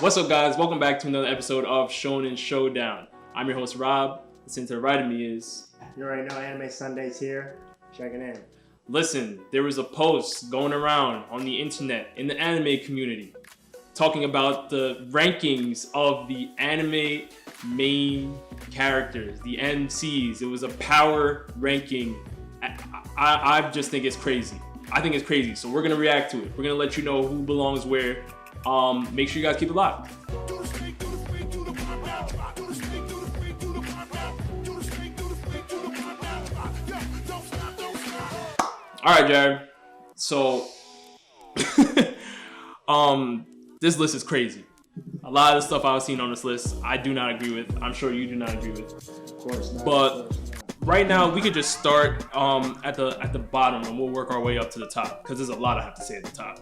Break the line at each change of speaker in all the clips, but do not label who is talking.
What's up, guys? Welcome back to another episode of Shonen Showdown. I'm your host, Rob. Sitting to the right of me is...
You already know Anime Sundays here. Checking in.
Listen, there was a post going around on the internet in the anime community talking about the rankings of the anime main characters, the MCs. It was a power ranking. I just think it's crazy. I think it's crazy. So we're going to react to it. We're going to let you know who belongs where. Make sure you guys keep it locked. All right, Jared. So, this list is crazy. A lot of the stuff I've seen on this list, I do not agree with. I'm sure you do not agree with.
Of course not.
But right now, we could just start at the bottom, and we'll work our way up to the top because there's a lot I have to say at the top.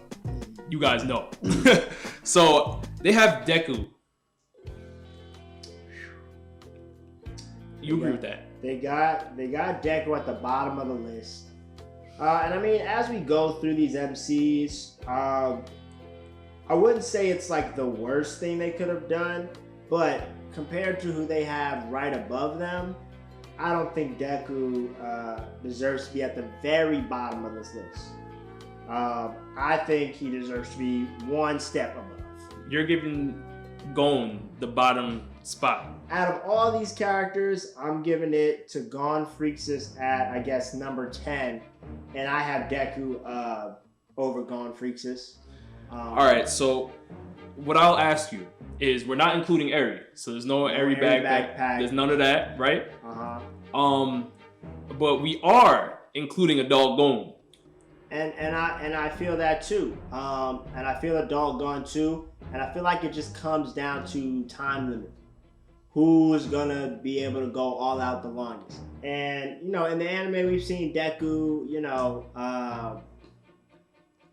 You guys know. So they have Deku. You agree with that?
They got Deku at the bottom of the list. And I mean, as we go through these MCs, I wouldn't say it's like the worst thing they could have done, but compared to who they have right above them, I don't think Deku deserves to be at the very bottom of this list. I think he deserves to be one step above.
You're giving Gon the bottom spot.
Out of all these characters, I'm giving it to Gon Freaksis at, I guess, number 10. And I have Deku over Gon Freaksis.
All right, so what I'll ask you is, we're not including Eri. So there's no Eri backpack. There's none of that, right?
Uh-huh.
But we are including Adult Gon.
And I feel that too. And I feel Adult Gon too. And I feel like it just comes down to time limit. Who's gonna be able to go all out the longest? And you know, in the anime we've seen Deku,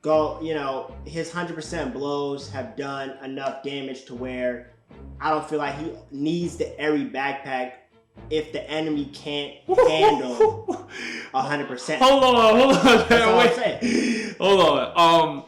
go, his 100% blows have done enough damage to where I don't feel like he needs the Eri backpack if the enemy can't handle 100%.
Hold on.
Wait.
Hold on.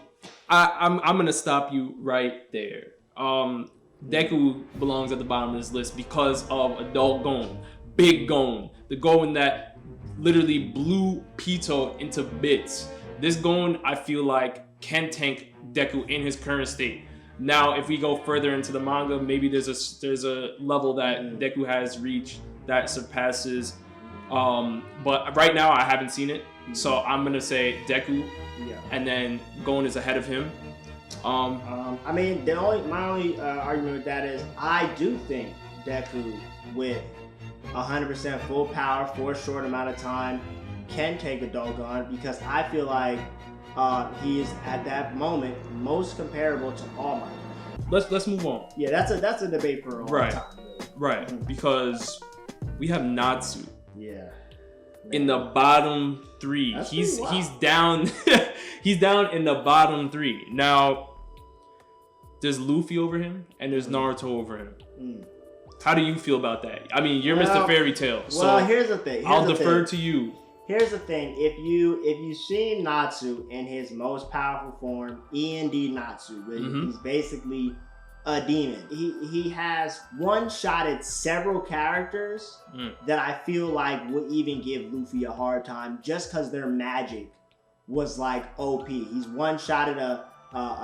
I'm gonna stop you right there. Deku belongs at the bottom of this list because of Adult Gon, Big Gon, the Gon that literally blew Pito into bits. This Gon, I feel like, can tank Deku in his current state. Now, if we go further into the manga, maybe there's a level that Deku has reached that surpasses. But right now, I haven't seen it, so I'm gonna say Deku, and then Gon is ahead of him.
I mean, my only argument with that is I do think Deku with 100% full power for a short amount of time can take Adult Gon, because I feel like he is at that moment most comparable to All Might.
Let's move on.
Yeah, that's a debate for a long time.
Right, because we have Natsu.
Yeah.
In the bottom 3.
That's
he's
down.
He's down in the bottom 3. Now, there's Luffy over him and there's Naruto over him. How do you feel about that? I mean, you're Mr. Fairy Tail. So
here's the thing.
I'll defer to you.
Here's the thing. If you've seen Natsu in his most powerful form, E&D Natsu, he's basically a demon. He has one-shotted several characters that I feel like would even give Luffy a hard time just because their magic was like OP. He's one-shotted a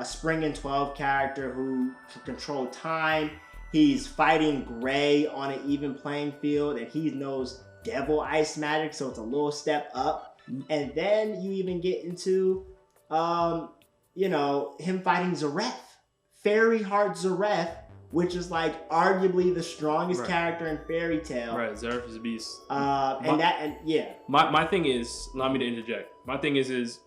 Spring and 12 character who can control time. He's fighting Gray on an even playing field, and he knows Devil Ice magic, so it's a little step up. And then you even get into, him fighting Zareth. Fairy Heart Zareth, which is like arguably the strongest character in Fairy Tail.
Right, Zareth is a beast.
My
thing is, allow me to interject. My thing is,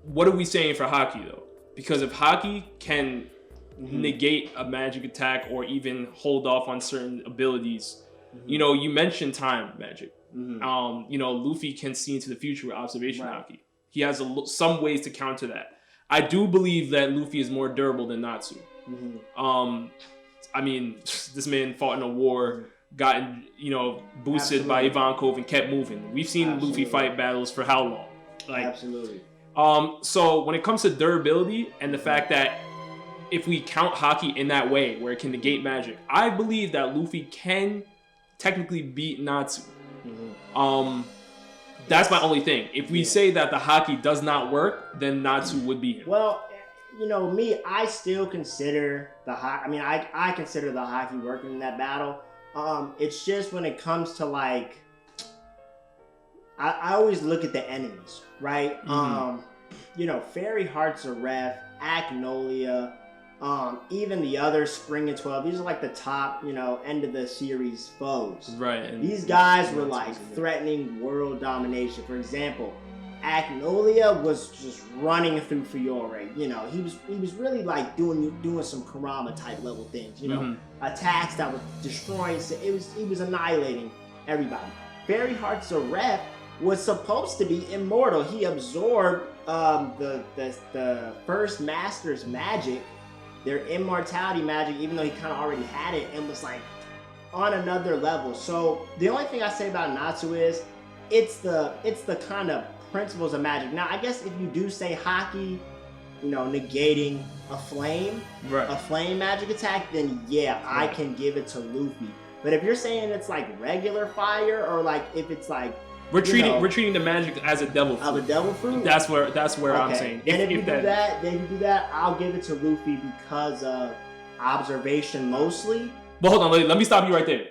what are we saying for Haki though? Because if Haki can negate a magic attack or even hold off on certain abilities, you mentioned time magic. Luffy can see into the future with observation Haki. He has some ways to counter that. I do believe that Luffy is more durable than Natsu. I mean, this man fought in a war, gotten, boosted by Ivankov and kept moving. We've seen Luffy fight battles for how long?
Absolutely.
So when it comes to durability and the fact that if we count Haki in that way, where it can negate magic, I believe that Luffy can technically beat Natsu. That's my only thing. If we say that the Haki does not work, then Natsu would beat him.
Well, you know, me, I still consider the Haki. I mean, I consider the Haki working in that battle. It's just when it comes to like, I always look at the enemies, right? You know, Fairy Heart's a ref, Agnolia, even the other Spring and 12. These are like the top, you know, end of the series foes.
Right. And
these guys were like threatening world domination. For example, Agnolia was just running through Fiore. You know, he was really like doing some Kurama type level things. You know, attacks that were destroying. He was annihilating everybody. Fairy Heart Zareth was supposed to be immortal. He absorbed the first master's magic, their immortality magic, even though he kind of already had it, and was like on another level. So the only thing I say about Natsu is it's the kind of principles of magic. Now I guess if you do say Haki, you know, negating a flame magic attack, then yeah, I can give it to Luffy. But if you're saying it's like regular fire, or like if it's like we're treating the magic as a devil fruit. Of a devil fruit?
That's where I'm saying.
If you do that, I'll give it to Luffy because of observation mostly.
But hold on, let me stop you right there.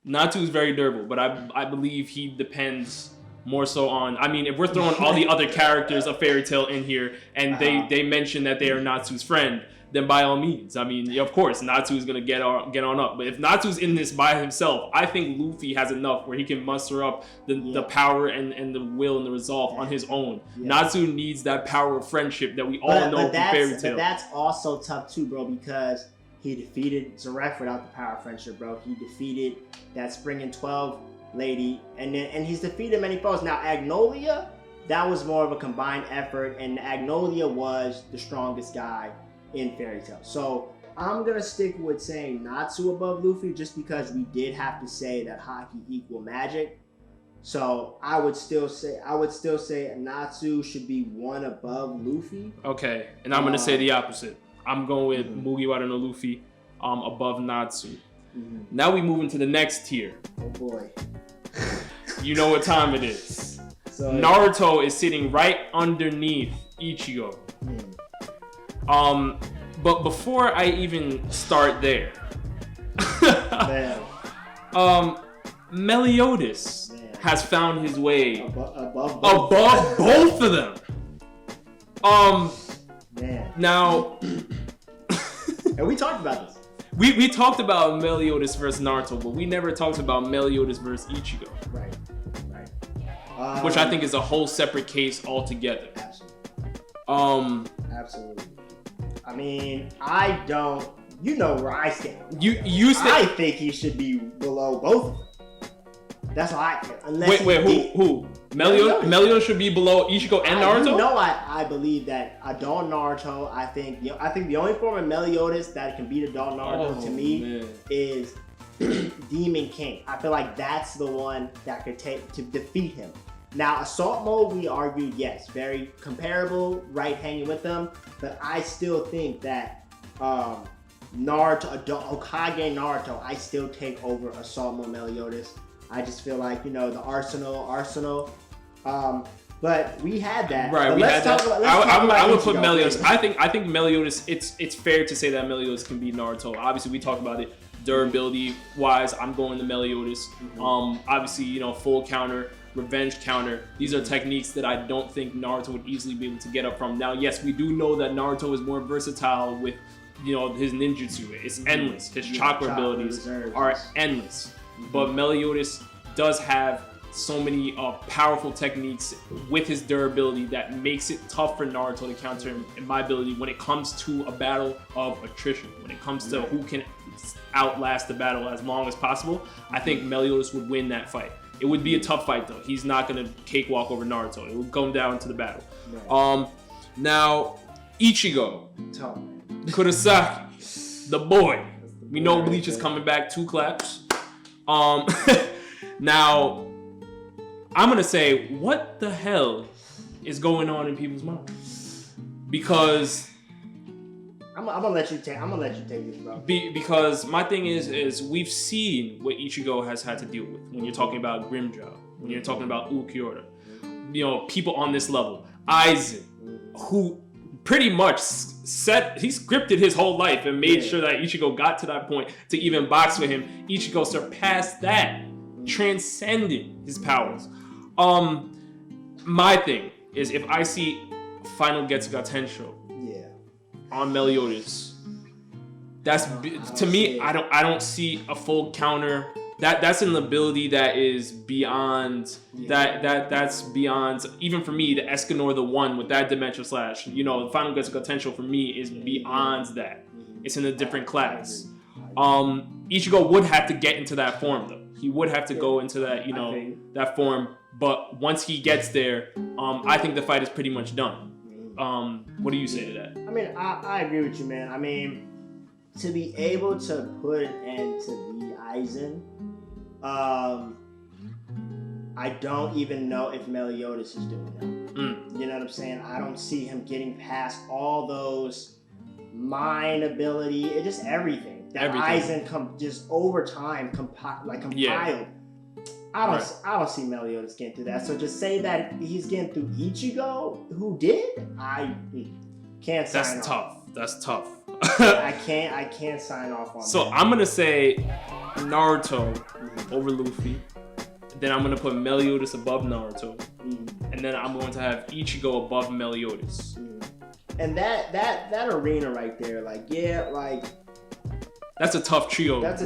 Natsu is very durable, but I believe he depends more so on, I mean, if we're throwing all the other characters of Fairy Tail in here and they mention that they are Natsu's friend, then by all means, I mean, of course, Natsu is gonna get on up. But if Natsu's in this by himself, I think Luffy has enough where he can muster up the power and the will and the resolve on his own. Natsu needs that power of friendship that we all know from Fairy Tail.
But that's also tough too, bro, because he defeated Zareth without the power of friendship, bro. He defeated that Spring and 12 lady, and he's defeated many foes. Now Agnolia, that was more of a combined effort, and Agnolia was the strongest guy in Fairy Tail. So I'm gonna stick with saying Natsu above Luffy, just because we did have to say that Haki equal magic. So I would still say Natsu should be one above Luffy.
Okay, and I'm gonna say the opposite. I'm going with Mugiwara no Luffy above Natsu. Now we move into the next tier.
Oh boy.
You know what time it is.
So,
Naruto is sitting right underneath Ichigo. But before I even start there, Meliodas has found his way above both of them. Now,
and we talked about this.
We talked about Meliodas versus Naruto, but we never talked about Meliodas versus Ichigo.
Right.
Which I think is a whole separate case altogether.
Absolutely. I mean, you know where I stand. I think he should be below both of them. That's how I feel. Unless
who? Meliodas should be below Ichigo and Naruto?
You know, I believe that adult Naruto, I think the only form of Meliodas that can beat adult Naruto to me is Demon King. I feel like that's the one that could take to defeat him. Now, Assault Mode, we argued, yes, very comparable, right, hanging with them, but I still think that Naruto, Hokage Naruto, I still take over Assault Mode Meliodas. I just feel like, you know, the arsenal. But we had that.
Right, we had that. I would put Meliodas. I think Meliodas. It's fair to say that Meliodas can beat Naruto. Obviously, we talked about it. Durability wise, I'm going to Meliodas. Obviously, you know, full counter, revenge counter. These are techniques that I don't think Naruto would easily be able to get up from. Now, yes, we do know that Naruto is more versatile with, you know, his ninjutsu. It's endless. His chakra abilities are endless. But Meliodas does have so many powerful techniques with his durability that makes it tough for Naruto to counter him, in my ability, when it comes to a battle of attrition. When it comes to who can outlast the battle as long as possible, I think Meliodas would win that fight. It would be a tough fight though. He's not gonna cakewalk over Naruto. It will come down to the battle. Right. Now, Ichigo, Kurosaki, the boy. We know Bleach is coming back. 2 claps. Now, I'm gonna say, what the hell is going on in people's minds? Because
I'm gonna let you take this, bro.
Because my thing is we've seen what Ichigo has had to deal with when you're talking about Grimjaw, when you're talking about Ulquiorra, people on this level. Aizen, who pretty much he scripted his whole life and made sure that Ichigo got to that point to even box with him. Ichigo surpassed that, transcended his powers. My thing is if I see Final Getsuga Tensho on Meliodas, that's to me. I don't see a full counter. That's an ability that is beyond that's beyond even for me. The Escanor the one with that dimensional slash, the Final Getsuga Tensho for me is beyond that. It's in a different class. Ichigo would have to get into that form though. He would have to go into that that form. But once he gets there, I think the fight is pretty much done. What do you say to that?
I mean, I agree with you, man. I mean, to be able to put an end to the Aizen, I don't even know if Meliodas is doing that. You know what I'm saying? I don't see him getting past all those mind ability, just everything that Aizen just over time compiled.
Yeah.
I don't see Meliodas getting through that. So to say that he's getting through Ichigo, who did, I can't sign off.
That's tough.
I can't sign off on that.
So I'm gonna say Naruto over Luffy. Then I'm gonna put Meliodas above Naruto. And then I'm going to have Ichigo above Meliodas.
And that arena right there,
that's a tough trio.
That's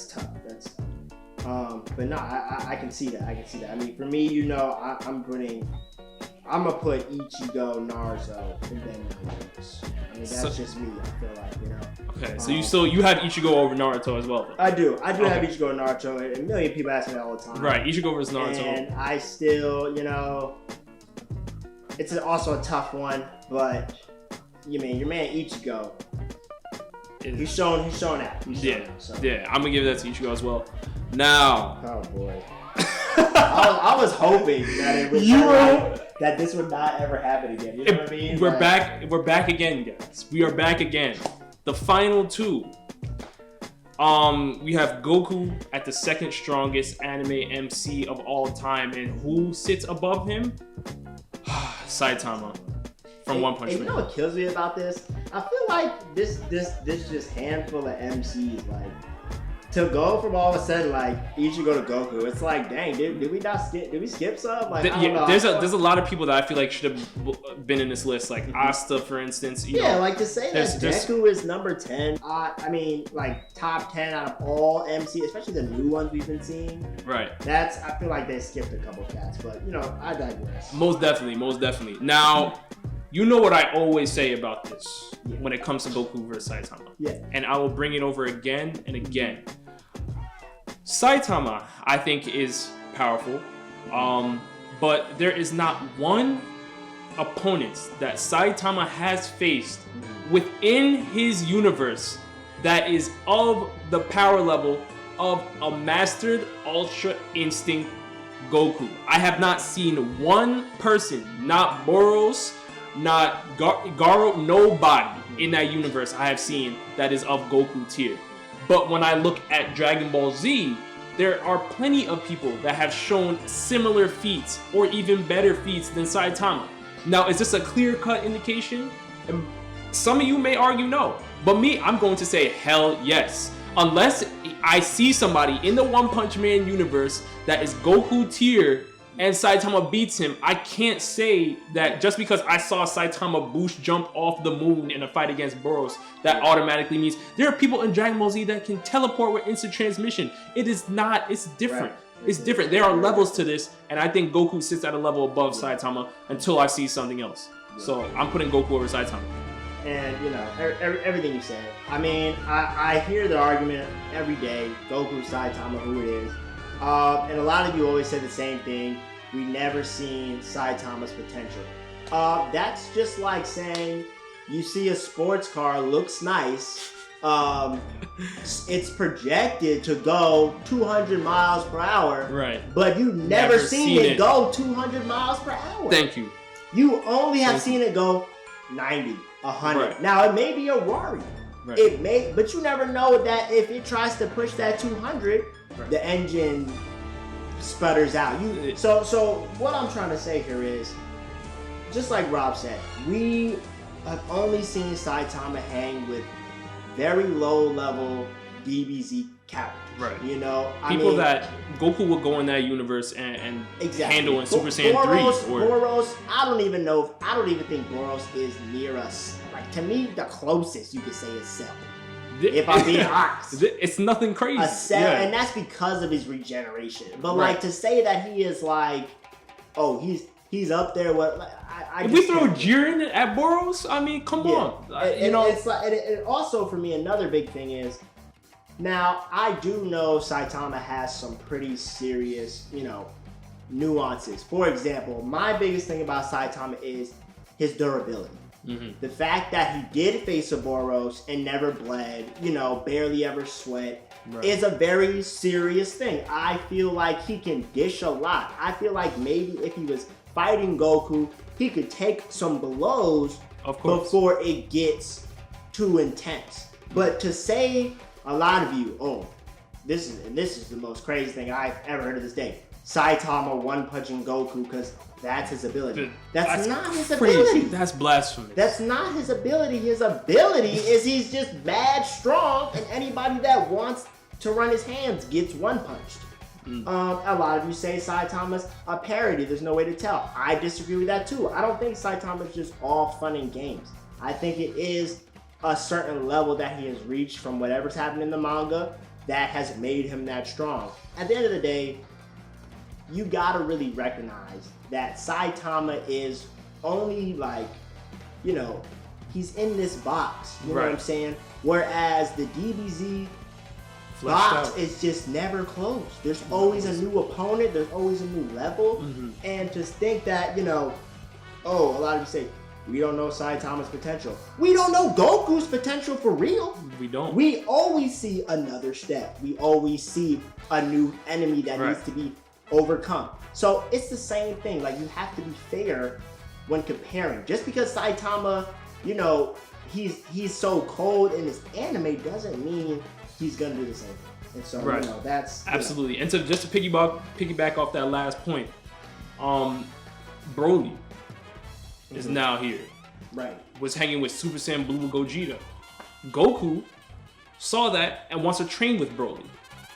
tough. But no, I can see that. I mean, for me, I'm gonna put Ichigo, Naruto, and then Meliodas. I mean, that's just me. I feel like,
Okay, so you have Ichigo over Naruto as well, though.
I do have Ichigo and Naruto, and a million people ask me that all the time.
Right, Ichigo versus Naruto.
And I still, it's also a tough one, but your man Ichigo, he's shown that.
Yeah, I'm gonna give that to Ichigo as well. Now,
oh boy, I was hoping that it would that this would not ever happen again. You know what I mean?
We're back. We're back again, guys. We are back again. The final two. We have Goku at the second strongest anime MC of all time, and who sits above him? Saitama from One Punch Man.
You know what kills me about this? I feel like this just handful of MCs to go from all of a sudden Ichigo to Goku. It's like, dang, did we skip some? I don't know.
There's a lot of people that I feel like should have been in this list, like Asta, for instance.
To say that Deku is number 10. I mean, top 10 out of all MC, especially the new ones we've been seeing.
Right.
I feel like they skipped a couple cats, but I digress.
Most definitely. Now, you know what I always say about this when it comes to Goku versus Saitama.
Yeah.
And I will bring it over again and again. Saitama, I think, is powerful, but there is not one opponent that Saitama has faced within his universe that is of the power level of a mastered Ultra Instinct Goku. I have not seen one person, not Boros, not Garo, nobody in that universe I have seen that is of Goku tier. But when I look at Dragon Ball Z, there are plenty of people that have shown similar feats or even better feats than Saitama. Now, is this a clear-cut indication? Some of you may argue no, but me, I'm going to say hell yes. Unless I see somebody in the One Punch Man universe that is Goku tier and Saitama beats him, I can't say that just because I saw Saitama boost jump off the moon in a fight against Boros, that automatically means there are people in Dragon Ball Z that can teleport with instant transmission. It is not, it's different. Right. It's different. There are levels to this, and I think Goku sits at a level above Saitama until I see something else. So I'm putting Goku over Saitama.
And, everything you said. I mean, I hear the argument every day, Goku, Saitama, who it is. And a lot of you always say the same thing. We never seen Saitama's potential. That's just like saying you see a sports car looks nice. It's projected to go 200 miles per hour.
Right.
But you never seen it go 200 miles per hour.
Thank you.
You only have seen it go 90. 100.
Right.
Now it may be a Rari.
Right.
It may, but you never know that if it tries to push that 200,
Right.
the engine sputters out. So what I'm trying to say here is, just like Rob said, we have only seen Saitama hang with very low level DBZ characters.
Right.
You know,
People that Goku would go in that universe and
exactly.
handle in Super Saiyan
Boros,
3. Or,
Boros, I don't even think Boros is near us. Like, to me, the closest you could say is Cell. If I'm being honest.
It's nothing crazy.
A Cell, and that's because of his regeneration. But like to say that he is like, oh, he's up there. What? Like, I
if
just
we throw
can't.
Jiren at Boros, I mean, come on. You know,
it's like, and also for me, another big thing is, now I do know Saitama has some pretty serious, nuances. For example, my biggest thing about Saitama is his durability.
Mm-hmm.
The fact that he did face a Boros and never bled, barely ever sweat, is a very serious thing. I feel like he can dish a lot. I feel like maybe if he was fighting Goku, he could take some blows before it gets too intense. But to say, a lot of you, this is the most crazy thing I've ever heard of this day. Saitama one-punching Goku because that's his ability. That's not his ability.
That's blasphemy.
That's not his ability. His ability is he's just mad strong, and anybody that wants to run his hands gets one-punched. A lot of you say Saitama's a parody. There's no way to tell. I disagree with that too. I don't think Saitama's just all fun and games. I think it is a certain level that he has reached from whatever's happened in the manga that has made him that strong. At the end of the day, you gotta really recognize that Saitama is only like, he's in this box. You know what I'm saying? Whereas the DBZ box is just never closed. There's always a new opponent. There's always a new level. Mm-hmm. And to think that, a lot of you say, we don't know Saitama's potential. We don't know Goku's potential for real.
We don't.
We always see another step. We always see a new enemy that needs to be overcome. So it's the same thing. Like, you have to be fair when comparing. Just because Saitama, he's so cold in his anime doesn't mean he's gonna do the same thing. And so that's
absolutely. And so just to piggyback off that last point, Broly is now here.
Right.
Was hanging with Super Saiyan Blue Gogeta. Goku saw that and wants to train with Broly.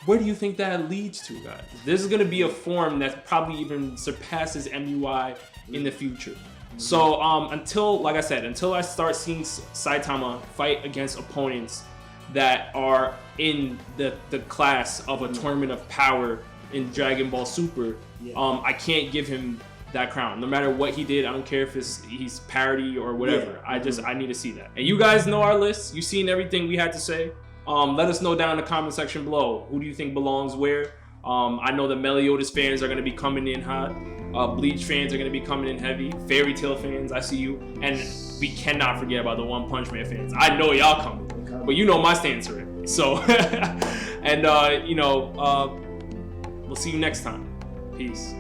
Where do you think that leads to, guys? This is going to be a form that probably even surpasses MUI in the future. Mm-hmm. So until I start seeing Saitama fight against opponents that are in the class of a tournament of power in Dragon Ball Super, I can't give him that crown. No matter what he did, I don't care if he's parody or whatever. I need to see that. And you guys know our list. You've seen everything we had to say. Let us know down in the comment section below. Who do you think belongs where? I know the Meliodas fans are going to be coming in hot. Bleach fans are going to be coming in heavy. Fairy Tail fans, I see you. And we cannot forget about the One Punch Man fans. I know y'all coming, but you know my stance already. So, and we'll see you next time. Peace.